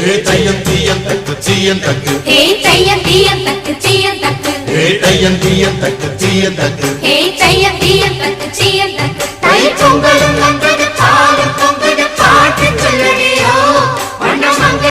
தையம் தீயம் தக்கு சீயம் தக்கு தையம் தீயம் தக்கு சீயம் தக்கு தையம் தீயம் தக்கு சீயம் தக்கு தையம் தீயம் தக்கு சீயம் தக்கு தை பொங்கலும்